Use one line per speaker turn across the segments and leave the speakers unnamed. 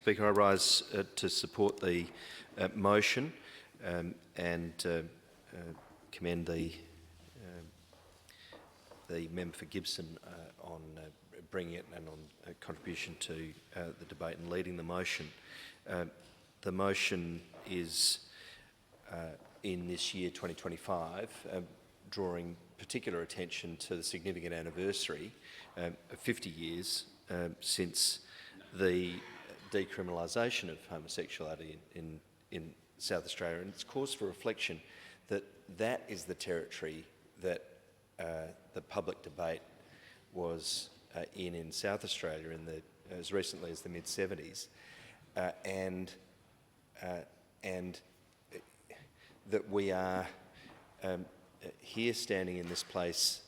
Speaker, I rise to support the motion and commend the member for Gibson on bringing it and on contribution to the debate and leading the motion. The motion is in this year 2025 drawing particular attention to the significant anniversary of 50 years since the decriminalisation of homosexuality in South Australia, and it's cause for reflection that that is the territory that the public debate was in South Australia as recently as the mid-70s, and that we are here standing in this place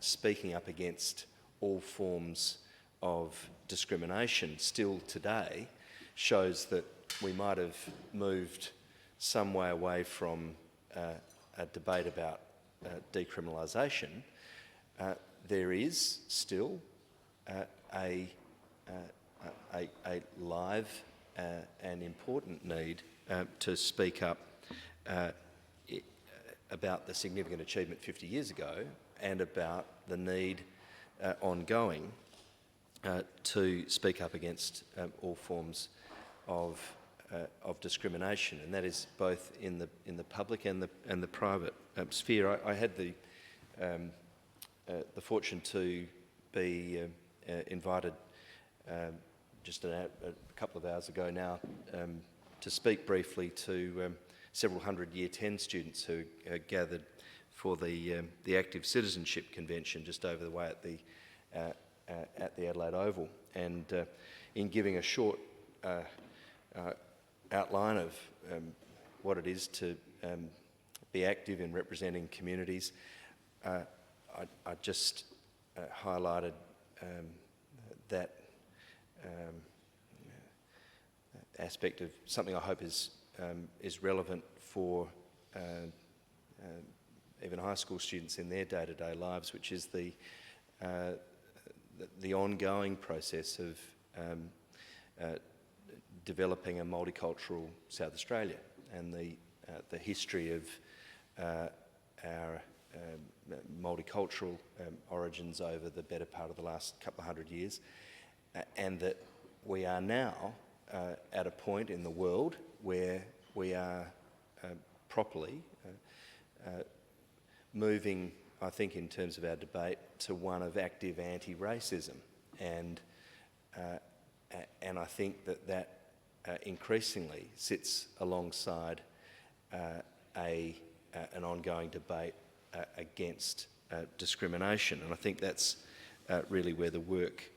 speaking up against all forms of discrimination still today shows that we might have moved some way away from a debate about decriminalisation. There is still a live and important need to speak up about the significant achievement 50 years ago and about the need ongoing to speak up against all forms of discrimination, and that is both in the public and the private sphere. I had the fortune to be invited just a couple of hours ago now to speak briefly to several hundred Year 10 students who gathered for the Active Citizenship Convention just over the way at the Adelaide Oval, and in giving a short outline of what it is to be active in representing communities, I just highlighted that aspect of something I hope is relevant for even high school students in their day-to-day lives, which is the ongoing process of developing a multicultural South Australia, and the history of our multicultural origins over the better part of the last couple of hundred years, and that we are now at a point in the world where we are properly moving, I think, in terms of our debate, to one of active anti-racism, and I think that increasingly sits alongside an ongoing debate against discrimination, and I think that's really where the work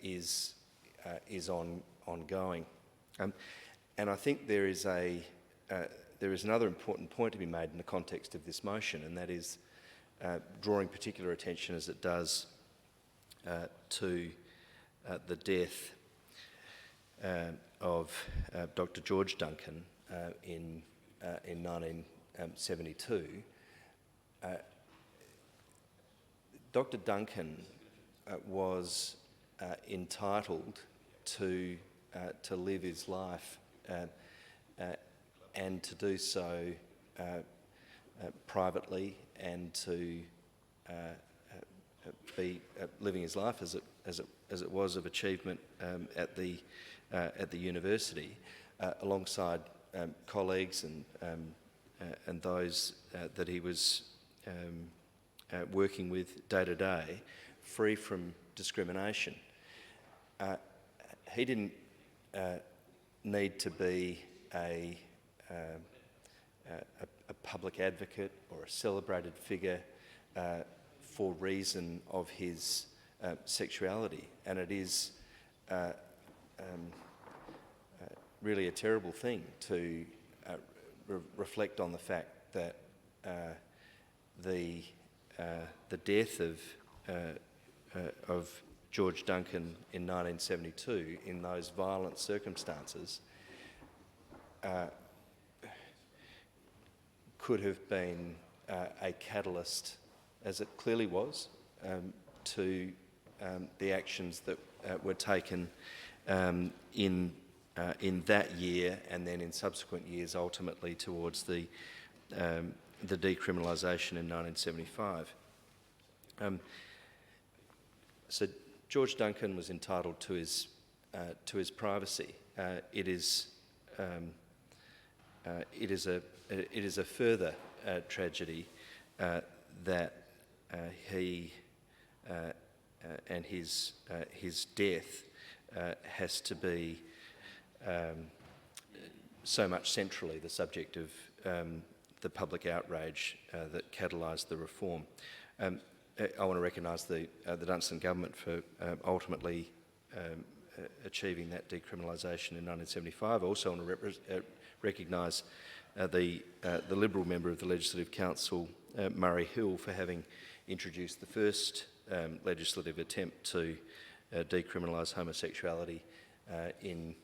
is ongoing. And I think there is another important point to be made in the context of this motion, and that is drawing particular attention, as it does, to the death of Dr. George Duncan in 1972. Dr. Duncan was entitled to live his life and to do so privately, and to be living his life as it was of achievement at the university, alongside colleagues and those that he was working with day to day, free from discrimination. He didn't need to be a public advocate or a celebrated figure for reason of his sexuality, and it is really a terrible thing to reflect on the fact that the death of George Duncan in 1972 in those violent circumstances could have been a catalyst, as it clearly was, to the actions that were taken in in that year, and then in subsequent years ultimately towards the decriminalisation in 1975. So George Duncan was entitled to his privacy. It is a further tragedy that he and his death has to be so much centrally the subject of the public outrage that catalysed the reform. I want to recognise the Dunstan government for ultimately achieving that decriminalisation in 1975. I also want to recognise the Liberal member of the Legislative Council, Murray Hill, for having introduced the first legislative attempt to decriminalise homosexuality in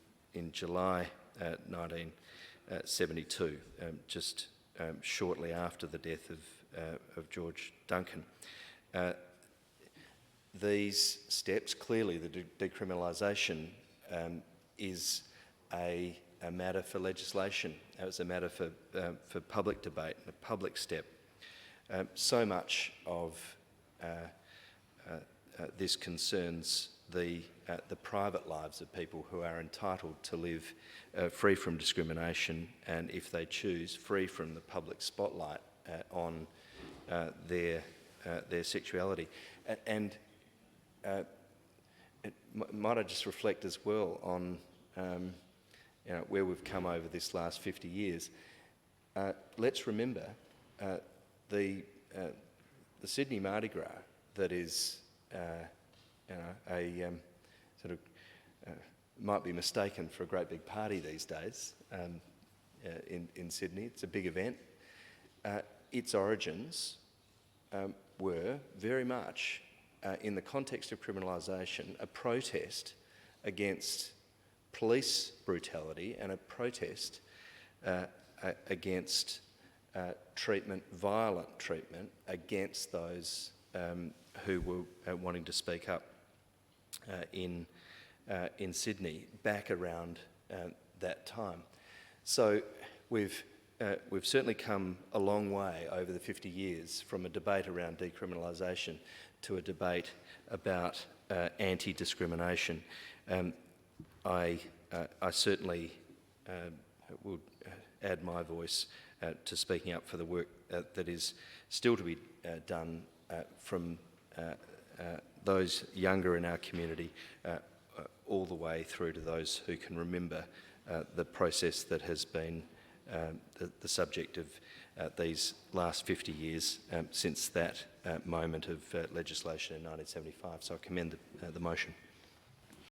July 1972, just shortly after the death of George Duncan. These steps, clearly the decriminalisation is a matter for legislation. It was a matter for public debate, a public step. So much of this concerns the private lives of people who are entitled to live free from discrimination, and if they choose, free from the public spotlight on their sexuality. And might I just reflect as well on where we've come over this last 50 years. Let's remember the Sydney Mardi Gras, that is sort of might be mistaken for a great big party these days in Sydney. It's a big event. Its origins were very much, in the context of criminalisation, a protest against police brutality and a protest against violent treatment against those who were wanting to speak up in Sydney back around that time. So we've certainly come a long way over the 50 years from a debate around decriminalisation to a debate about anti-discrimination. I certainly would add my voice to speaking up for the work that is still to be done from those younger in our community all the way through to those who can remember the process that has been the subject of these last 50 years since that moment of legislation in 1975. So I commend the motion.